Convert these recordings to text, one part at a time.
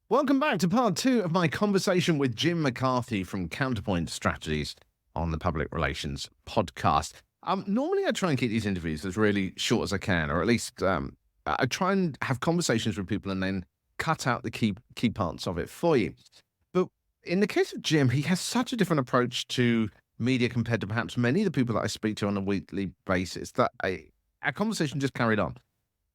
Welcome back to part two of my conversation with Jim McCarthy from Counterpoint Strategies on the Public Relations podcast. Normally, I try and keep these interviews as really short as I can, or at least I try and have conversations with people and then cut out the key parts of it for you. But in the case of Jim, he has such a different approach to media compared to perhaps many of the people that I speak to on a weekly basis that our conversation just carried on.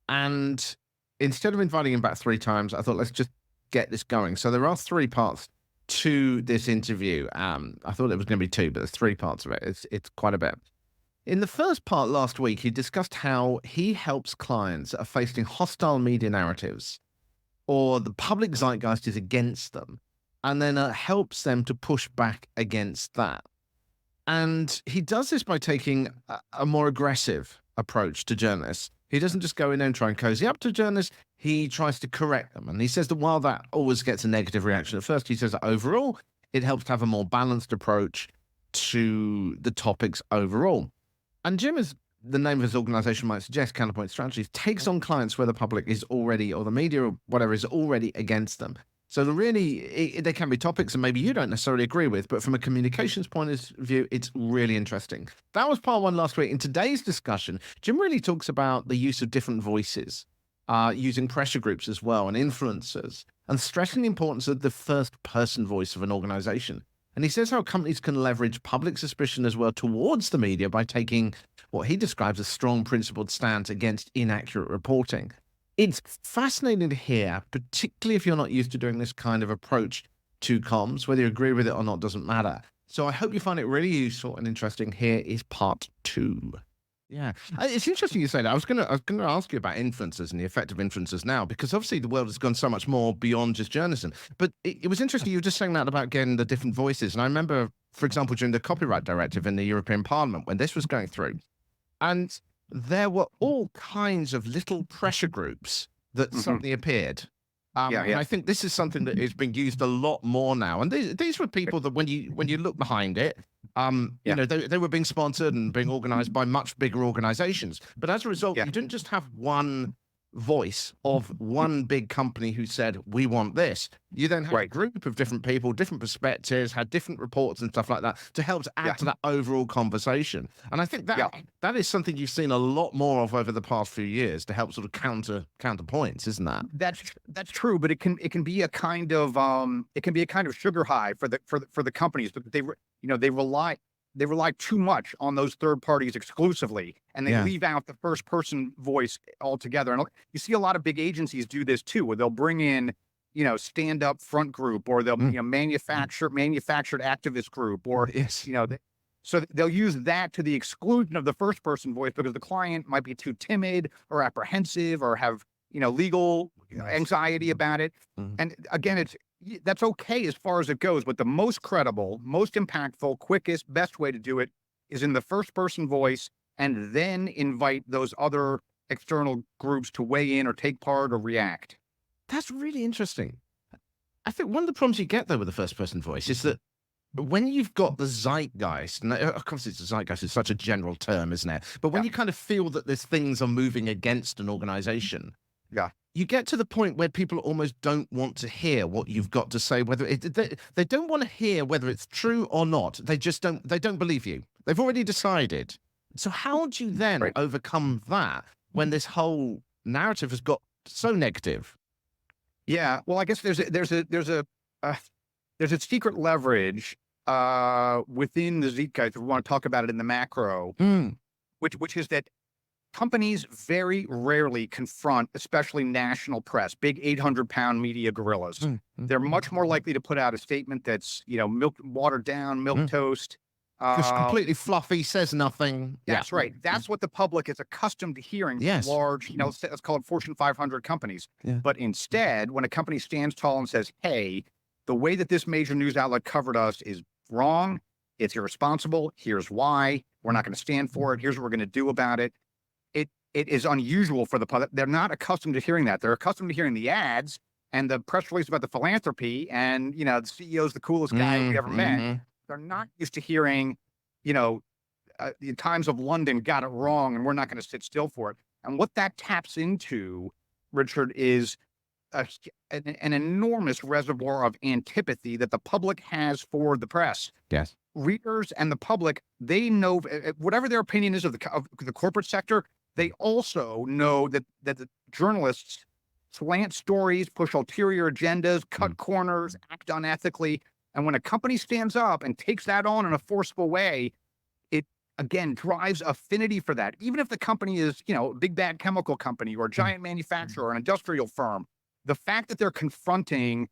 And instead of inviting him back three times, I thought, let's just get this going. So there are three parts to this interview. I thought it was going to be two, but there's three parts of it. It's quite a bit. In the first part last week, he discussed how he helps clients that are facing hostile media narratives or the public zeitgeist is against them, and then helps them to push back against that. And he does this by taking a more aggressive approach to journalists. He doesn't just go in there and try and cozy up to journalists. He tries to correct them. And he says that while that always gets a negative reaction at first, he says that overall, it helps to have a more balanced approach to the topics overall. And Jim, as the name of his organization might suggest, Counterpoint Strategies, takes on clients where the public is already, or the media or whatever, is already against them. So there can be topics that maybe you don't necessarily agree with, but from a communications point of view, it's really interesting. That was part one last week. In today's discussion, Jim really talks about the use of different voices, using pressure groups as well and influencers, and stressing the importance of the first person voice of an organization. And he says how companies can leverage public suspicion as well towards the media by taking what he describes as strong principled stance against inaccurate reporting. It's fascinating to hear, particularly if you're not used to doing this kind of approach to comms. Whether you agree with it or not doesn't matter. So I hope you find it really useful and interesting. Here is part two. Yeah, it's interesting you say that. I was gonna ask you about influencers and the effect of influencers now, because obviously the world has gone so much more beyond just journalism. But it was interesting you were just saying that about getting the different voices. And I remember, for example, during the copyright directive in the European Parliament when this was going through, and there were all kinds of little pressure groups that suddenly appeared. And I think this is something that is being used a lot more now. And these were people that when you look behind it, you know, they were being sponsored and being organized by much bigger organizations. But as a result, you didn't just have one voice of one big company who said, we want this. You then had a group of different people, different perspectives, had different reports and stuff like that to help to add to that overall conversation. And I think that is something you've seen a lot more of over the past few years to help sort of counter points, isn't that? That's true, but it can be a kind of sugar high for the companies, but they rely too much on those third parties exclusively, and they leave out the first person voice altogether. And you see a lot of big agencies do this too, where they'll bring in, stand up front group, or they'll, manufactured activist group, or, so they'll use that to the exclusion of the first person voice because the client might be too timid or apprehensive or have, legal anxiety about it. And again, that's okay as far as it goes, but the most credible, most impactful, quickest, best way to do it is in the first person voice, and then invite those other external groups to weigh in or take part or react. That's really interesting. I think one of the problems you get though with the first person voice is that when you've got the zeitgeist, and of course it's a zeitgeist, it's such a general term, isn't it? But when you kind of feel that there's things are moving against an organization, you get to the point where people almost don't want to hear what you've got to say, whether they don't want to hear whether it's true or not. They don't believe you. They've already decided. So how do you then overcome that when this whole narrative has got so negative? Yeah, well, I guess there's a secret leverage within the zeitgeist. If we want to talk about it in the macro, which is that companies very rarely confront, especially national press, big 800-pound media gorillas. They're much more likely to put out a statement that's, watered down, milquetoast. Just completely fluffy, says nothing. That's right. That's what the public is accustomed to hearing from large, let's call it Fortune 500 companies. But instead, when a company stands tall and says, hey, the way that this major news outlet covered us is wrong, it's irresponsible, here's why, we're not going to stand for it, here's what we're going to do about it. It is unusual for the public. They're not accustomed to hearing that. They're accustomed to hering the ads and the press release about the philanthropy and, the CEO's the coolest guy we ever met. They're not used to hearing, the Times of London got it wrong and we're not going to sit still for it. And what that taps into, Richard, is an enormous reservoir of antipathy that the public has for the press. Yes. Readers and the public, they know whatever their opinion is of the corporate sector. They also know that the journalists slant stories, push ulterior agendas, cut corners, act unethically. And when a company stands up and takes that on in a forceful way, it again drives affinity for that. Even if the company is, a big bad chemical company or a giant manufacturer or an industrial firm, the fact that they're confronting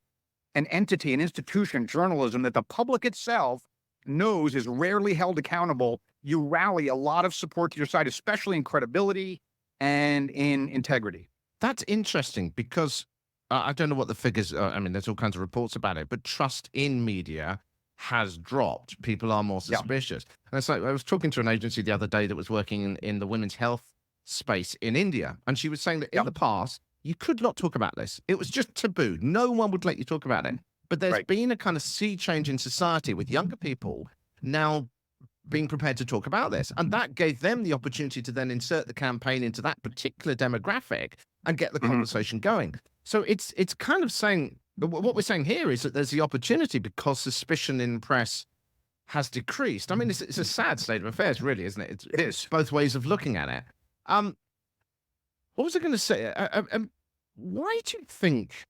an entity, an institution, journalism that the public itself knows is rarely held accountable, you rally a lot of support to your side, especially in credibility and in integrity. That's interesting because I don't know what the figures are. I mean, there's all kinds of reports about it, but trust in media has dropped. People are more suspicious. And it's like, I was talking to an agency the other day that was working in the women's health space in India. And she was saying that in the past, you could not talk about this. It was just taboo. No one would let you talk about it. But there's been a kind of sea change in society with younger people now being prepared to talk about this. And that gave them the opportunity to then insert the campaign into that particular demographic and get the conversation going. So it's kind of saying, what we're saying here is that there's the opportunity because suspicion in press has decreased. I mean, it's a sad state of affairs, really, isn't it? It is. Both ways of looking at it. What was I going to say? Why do you think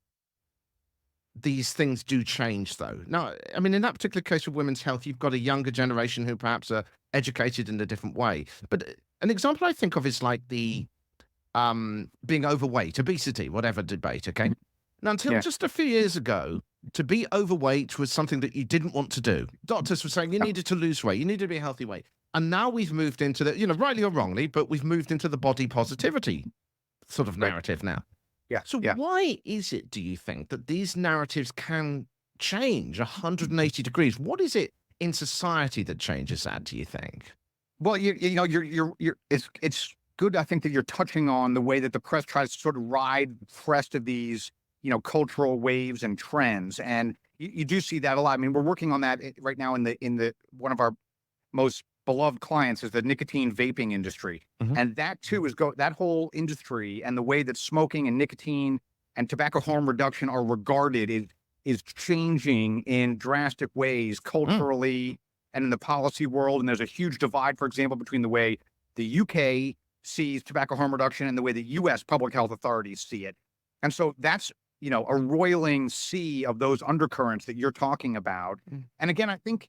these things do change, though? Now, I mean, in that particular case with women's health, you've got a younger generation who perhaps are educated in a different way. But an example I think of is like the being overweight, obesity, whatever debate, okay? Now, until just a few years ago, to be overweight was something that you didn't want to do. Doctors were saying you needed to lose weight, you needed to be a healthy weight. And now we've moved into the, rightly or wrongly, but we've moved into the body positivity sort of narrative now. So why is it, do you think, that these narratives can change 180 degrees? What is it in society that changes that, do you think? Well, it's good, I think, that you're touching on the way that the press tries to sort of ride the crest of these, cultural waves and trends. And you do see that a lot. I mean, we're working on that right now in the one of our most beloved clients is the nicotine vaping industry. And that too that whole industry and the way that smoking and nicotine and tobacco harm reduction are regarded is changing in drastic ways culturally and in the policy world. And there's a huge divide, for example, between the way the UK sees tobacco harm reduction and the way the US public health authorities see it. And so that's, a roiling sea of those undercurrents that you're talking about. And again, I think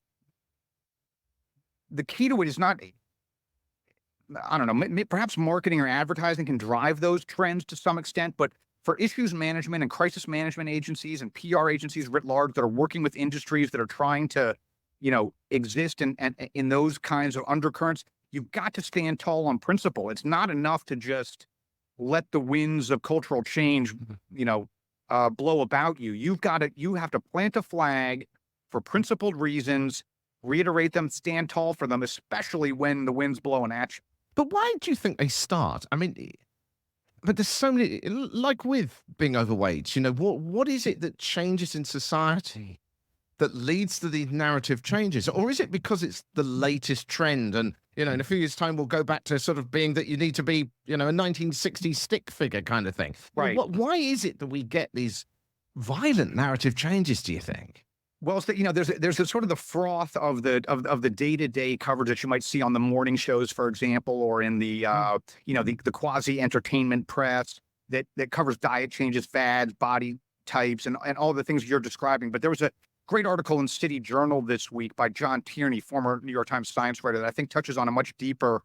the key to it is not, I don't know, perhaps marketing or advertising can drive those trends to some extent, but for issues management and crisis management agencies and PR agencies writ large that are working with industries that are trying to, exist in those kinds of undercurrents, you've got to stand tall on principle. It's not enough to just let the winds of cultural change, blow about you. You have to plant a flag for principled reasons, reiterate them, stand tall for them, especially when the wind's blowing at you. But why do you think they start? I mean, but there's so many, like with being overweight, what is it that changes in society that leads to these narrative changes? Or is it because it's the latest trend and, in a few years' time, we'll go back to sort of being that you need to be, a 1960s stick figure kind of thing? Right. Why is it that we get these violent narrative changes, do you think? Well, it's that, there's a sort of the froth of the day-to-day coverage that you might see on the morning shows, for example, or in the the quasi-entertainment press that covers diet changes, fads, body types, and all the things you're describing. But there was a great article in City Journal this week by John Tierney, former New York Times science writer, that I think touches on a much deeper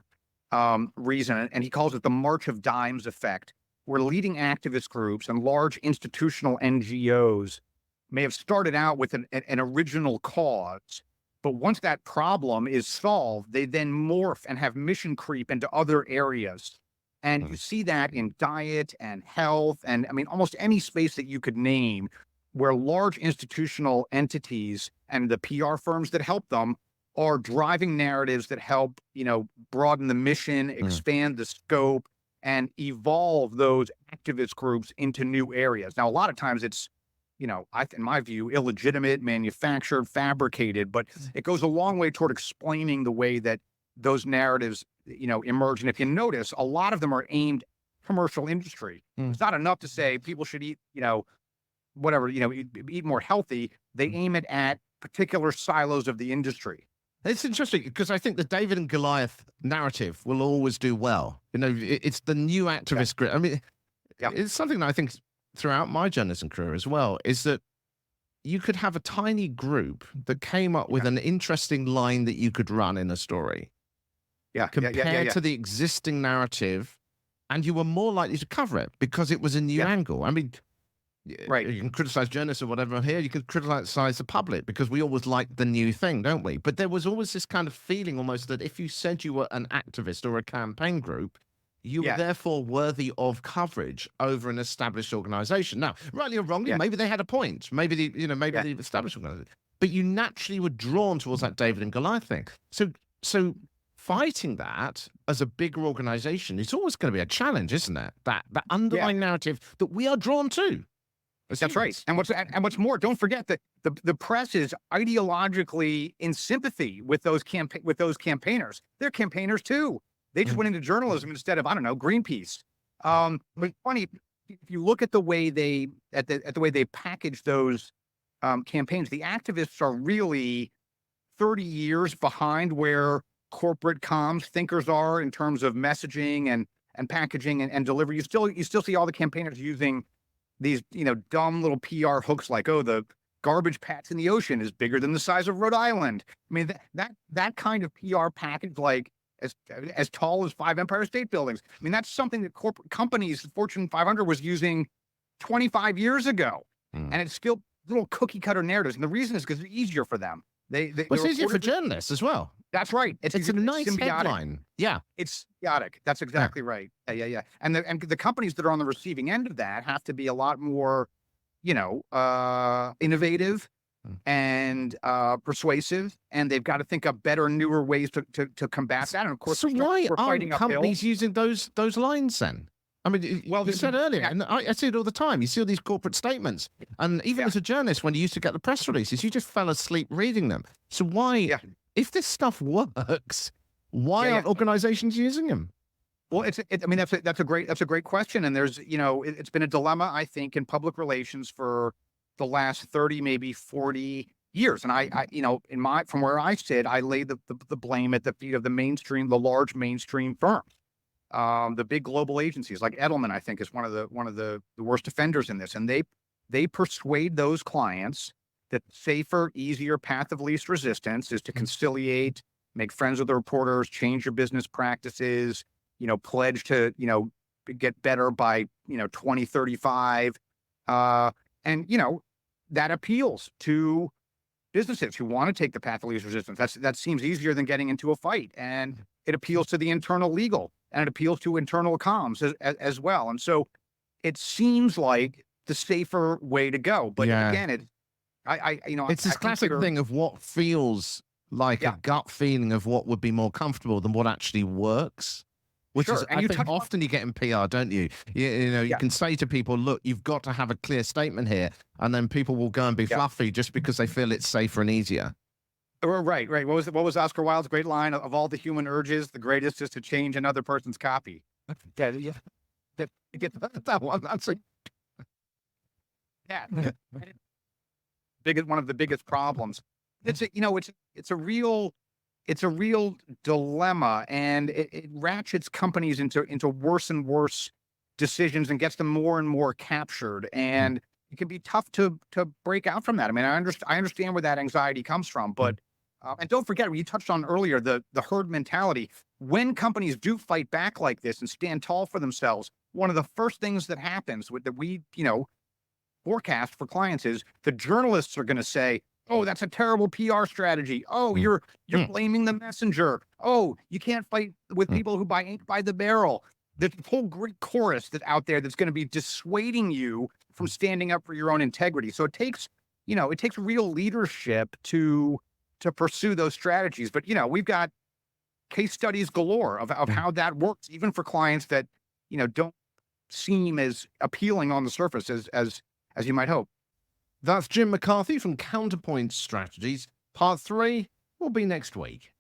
reason, and he calls it the March of Dimes effect, where leading activist groups and large institutional NGOs may have started out with an original cause, but once that problem is solved, they then morph and have mission creep into other areas. And you see that in diet and health, and I mean, almost any space that you could name, where large institutional entities and the PR firms that help them are driving narratives that help, broaden the mission, expand the scope, and evolve those activist groups into new areas. Now, a lot of times it's, in my view, illegitimate, manufactured, fabricated, but it goes a long way toward explaining the way that those narratives, emerge. And if you notice, a lot of them are aimed commercial industry. It's not enough to say people should eat, whatever, eat more healthy. They aim it at particular silos of the industry. It's interesting because I think the David and Goliath narrative will always do well. It's the new activist group. I mean, it's something that I think throughout my journalism career as well, is that you could have a tiny group that came up with an interesting line that you could run in a story. Compared to the existing narrative, and you were more likely to cover it because it was a new angle. I mean, you can criticize journalists or whatever here. You can criticize the public because we always like the new thing, don't we? But there was always this kind of feeling almost that if you said you were an activist or a campaign group, you were therefore worthy of coverage over an established organization. Now, rightly or wrongly, maybe they had a point. Maybe the established organization. But you naturally were drawn towards that David and Goliath thing. So fighting that as a bigger organization, it's always going to be a challenge, isn't it? That underlying narrative that we are drawn to. That's right. And what's more, don't forget that the press is ideologically in sympathy with those campaigners. They're campaigners too. They just went into journalism instead of, I don't know, Greenpeace. But it's funny, if you look at the way they package those campaigns, the activists are really 30 years behind where corporate comms thinkers are in terms of messaging and packaging and delivery. You still see all the campaigners using these, dumb little PR hooks like, oh, the garbage patch in the ocean is bigger than the size of Rhode Island. I mean, that kind of PR package, like as tall as 5 Empire State Buildings. I mean, that's something that corporate companies, Fortune 500 was using 25 years ago. And it's still little cookie cutter narratives. And the reason is because it's easier for them. It's easier for journalists as well. That's right. It's a nice headline. Yeah. It's symbiotic. That's exactly right. Yeah. And the companies that are on the receiving end of that have to be a lot more, innovative and persuasive, and they've got to think up better, newer ways to combat that. And of course, so why aren't companies using those lines then? I mean, you said earlier, and I see it all the time. You see all these corporate statements, and even as a journalist, when you used to get the press releases, you just fell asleep reading them. So why, if this stuff works, why aren't organizations using them? Well, that's a great question, and there's it's been a dilemma, I think, in public relations for the last 30, maybe 40 years. And I from where I sit, I lay the blame at the feet of the large mainstream firms. The big global agencies like Edelman, I think, is one of the worst offenders in this. And they persuade those clients that the safer, easier path of least resistance is to conciliate, make friends with the reporters, change your business practices, pledge to, get better by, 2035. And that appeals to businesses who want to take the path of least resistance. That seems easier than getting into a fight. And it appeals to the internal legal, and it appeals to internal comms as well. And so it seems like the safer way to go. But again, it's this classic thing of what feels like a gut feeling of what would be more comfortable than what actually works. Which is, I think, often you get in PR, don't you? You can say to people, look, you've got to have a clear statement here. And then people will go and be fluffy just because they feel it's safer and easier. Right. What was Oscar Wilde's great line? Of all the human urges, the greatest is to change another person's copy. Get that one. That's one of the biggest problems. It's a real dilemma, and it ratchets companies into worse and worse decisions and gets them more and more captured. And it can be tough to break out from that. I mean, I understand where that anxiety comes from, but and don't forget, you touched on earlier the herd mentality. When companies do fight back like this and stand tall for themselves, one of the first things that happens that we forecast for clients is the journalists are going to say, oh, that's a terrible PR strategy. Oh, you're blaming the messenger. Oh, you can't fight with people who buy ink by the barrel. There's a whole great chorus that's out there that's going to be dissuading you from standing up for your own integrity. So it takes real leadership to pursue those strategies. But we've got case studies galore of how that works, even for clients that don't seem as appealing on the surface as you might hope. That's Jim McCarthy from Counterpoint Strategies. Part 3 will be next week.